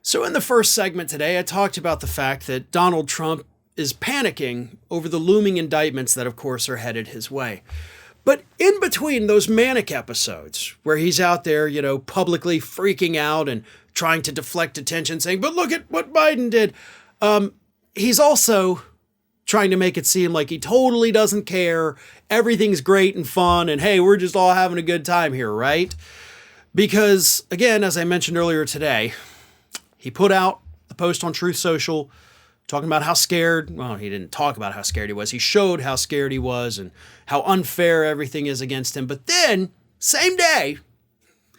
So in the first segment today, I talked about the fact that Donald Trump is panicking over the looming indictments that, of course, are headed his way. But in between those manic episodes where he's out there, publicly freaking out and trying to deflect attention, saying, but look at what Biden did, he's also trying to make it seem like he totally doesn't care. Everything's great and fun. And hey, we're just all having a good time here, right? Because, again, as I mentioned earlier today, he put out a post on Truth Social talking about how scared, well, he didn't talk about how scared he was. He showed how scared he was and how unfair everything is against him. But then, same day,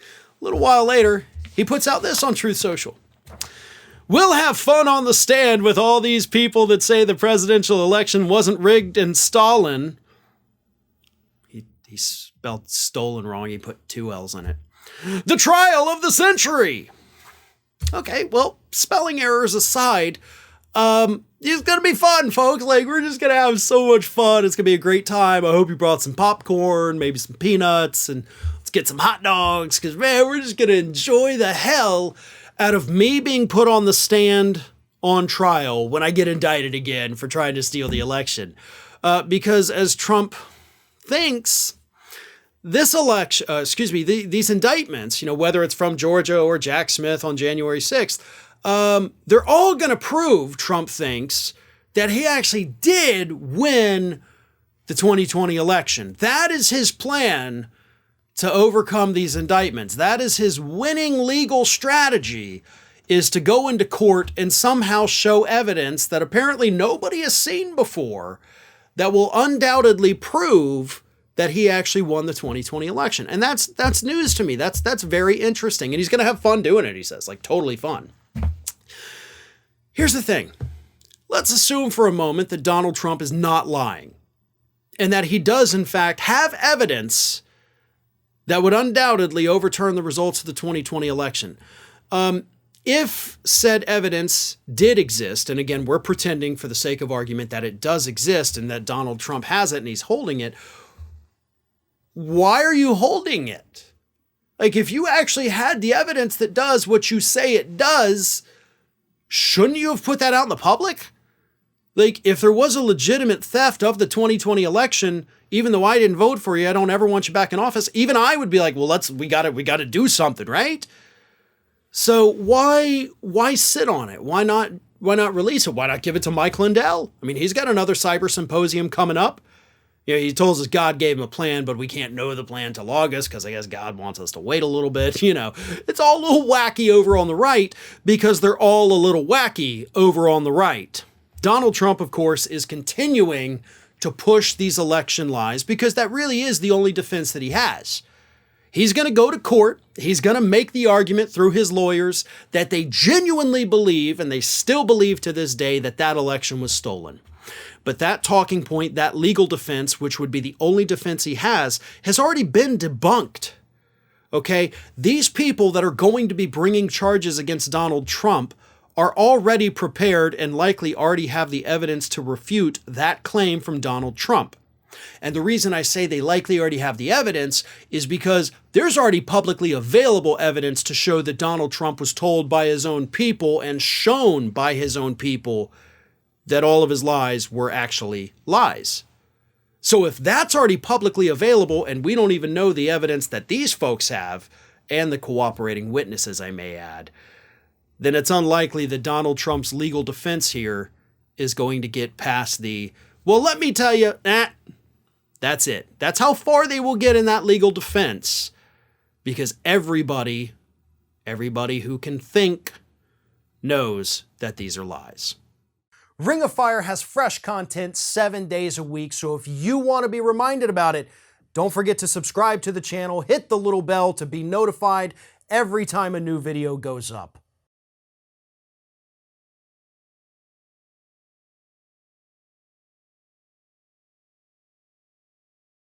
a little while later, he puts out this on Truth Social. We'll have fun on the stand with all these people that say the presidential election wasn't rigged and Stalin. He spelled stolen wrong. He put 2 L's in it. The trial of the century. Okay, well, spelling errors aside, it's going to be fun, folks. Like, we're just going to have so much fun. It's going to be a great time. I hope you brought some popcorn, maybe some peanuts, and let's get some hot dogs, because, man, we're just going to enjoy the hell out of me being put on the stand on trial when I get indicted again for trying to steal the election. Because as Trump thinks, this election, these indictments, whether it's from Georgia or Jack Smith on January 6th, they're all going to prove, Trump thinks, that he actually did win the 2020 election. That is his plan to overcome these indictments. That is his winning legal strategy, is to go into court and somehow show evidence that apparently nobody has seen before that will undoubtedly prove that he actually won the 2020 election. And that's news to me. That's very interesting. And he's going to have fun doing it, he says, like totally fun. Here's the thing. Let's assume for a moment that Donald Trump is not lying and that he does, in fact, have evidence that would undoubtedly overturn the results of the 2020 election. If said evidence did exist, and again, we're pretending for the sake of argument that it does exist and that Donald Trump has it and he's holding it, why are you holding it? Like, if you actually had the evidence that does what you say it does, shouldn't you have put that out in the public? Like, if there was a legitimate theft of the 2020 election, even though I didn't vote for you, I don't ever want you back in office, even I would be like, well, we got to do something, right? So why sit on it? Why not release it? Why not give it to Mike Lindell? I mean, he's got another cyber symposium coming up. He tells us God gave him a plan, but we can't know the plan till August because I guess God wants us to wait a little bit. It's all a little wacky over on the right because they're all a little wacky over on the right. Donald Trump, of course, is continuing to push these election lies because that really is the only defense that he has. He's going to go to court. He's going to make the argument through his lawyers that they genuinely believe, and they still believe to this day, that that election was stolen. But that talking point, that legal defense, which would be the only defense he has already been debunked. Okay? These people that are going to be bringing charges against Donald Trump are already prepared and likely already have the evidence to refute that claim from Donald Trump. And the reason I say they likely already have the evidence is because there's already publicly available evidence to show that Donald Trump was told by his own people and shown by his own people that all of his lies were actually lies. So if that's already publicly available and we don't even know the evidence that these folks have, and the cooperating witnesses, I may add, then it's unlikely that Donald Trump's legal defense here is going to get past the, well, let me tell you, that's it. That's how far they will get in that legal defense, because everybody who can think knows that these are lies. Ring of Fire has fresh content 7 days a week, so if you want to be reminded about it, don't forget to subscribe to the channel, hit the little bell to be notified every time a new video goes up.